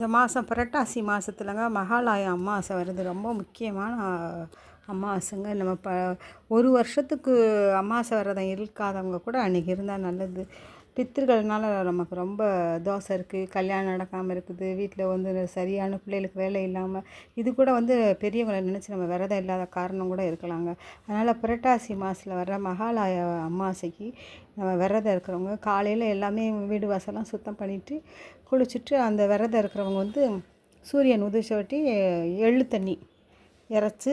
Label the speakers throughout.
Speaker 1: இந்த மாதம் புரட்டாசி மாதத்துலங்க மகாலய அமாவாசை வருது. ரொம்ப முக்கியமான அமாவாசைங்க. நம்ம ஒரு வருஷத்துக்கு அமாவாசை விரதம் இருக்காதவங்க கூட அன்றைக்கி இருந்தால் நல்லது. பித்திருக்கள்னால நமக்கு ரொம்ப தோசை இருக்குது, கல்யாணம் நடக்காமல் இருக்குது, வீட்டில் வந்து சரியான பிள்ளைகளுக்கு வேலை இல்லாமல், இது கூட வந்து பெரியவங்களை நினச்சி நம்ம விரதம் இல்லாத காரணம் கூட இருக்கலாங்க. அதனால் புரட்டாசி மாதத்தில் வர்ற மகாலய அமாவாசைக்கு நம்ம விரதம் இருக்கிறவங்க காலையில் எல்லாமே வீடு வாசலாம் சுத்தம் பண்ணிவிட்டு குளிச்சுட்டு, அந்த விரதம் இருக்கிறவங்க வந்து சூரியன் உதிச்சோட்டி எள்ளு தண்ணி இறைச்சி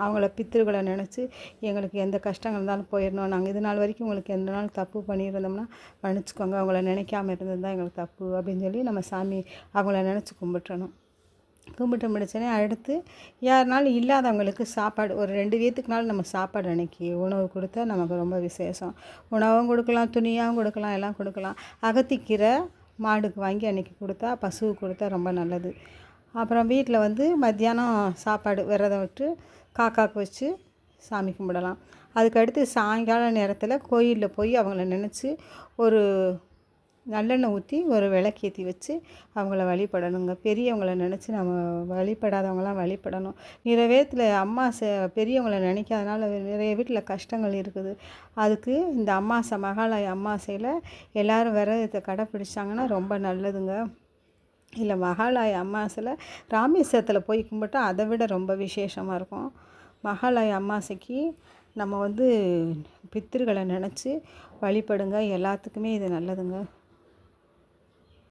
Speaker 1: அவங்கள பித்திருக்களை நினச்சி, எங்களுக்கு எந்த கஷ்டங்கள் இருந்தாலும் போயிடணும், நாங்கள் இது நாள் வரைக்கும் உங்களுக்கு எந்த நாள் தப்பு பண்ணியிருந்தோம்னா மன்னிச்சிக்கோங்க, அவங்கள நினைக்காம இருந்தது தான் எங்களுக்கு தப்பு அப்படின்னு சொல்லி நம்ம சாமி அவங்கள நினச்சி கும்பிட்டுறணும். கும்பிட்டு முடிச்சோடனே அடுத்து யாருனாலும் இல்லாதவங்களுக்கு சாப்பாடு ஒரு 2 வீட்டுக்குனாலும் நம்ம சாப்பாடு அன்றைக்கி உணவு கொடுத்தா நமக்கு ரொம்ப விசேஷம். உணவும் கொடுக்கலாம், துணியாகவும் கொடுக்கலாம், எல்லாம் கொடுக்கலாம். அகத்திக்கீரை மாடுக்கு வாங்கி அன்றைக்கி கொடுத்தா, பசுவுக்கு கொடுத்தா ரொம்ப நல்லது. அப்புறம் வீட்டில் வந்து மத்தியானம் சாப்பாடு விரதம் விட்டு காக்காவுக்கு வச்சு சாமி கும்பிடலாம். அதுக்கடுத்து சாயங்கால நேரத்தில் கோயிலில் போய் அவங்கள நினச்சி ஒரு நல்லெண்ணெய் ஊற்றி ஒரு விளக்கேற்றி வச்சு அவங்கள வழிபடணுங்க. பெரியவங்களை நினச்சி நம்ம வழிபடாதவங்களாம் வழிபடணும். நிறைவேத்தில் அம்மாசை பெரியவங்களை நினைக்காதனால நிறைய வீட்டில் கஷ்டங்கள் இருக்குது. அதுக்கு இந்த அம்மாசை மகாலய அம்மாசையில் எல்லோரும் விரதத்தை கடைப்பிடிச்சாங்கன்னா ரொம்ப நல்லதுங்க. இல்லை மகாலய அமாவாசையில் ராமேஸ்வரத்தில் போய் கும்பிட்டா அதை விட ரொம்ப விசேஷமாக இருக்கும். மகாலய அமாவாசைக்கு நம்ம வந்து பித்திருக்களை நினச்சி வழிபடுங்க. எல்லாத்துக்குமே இது நல்லதுங்க.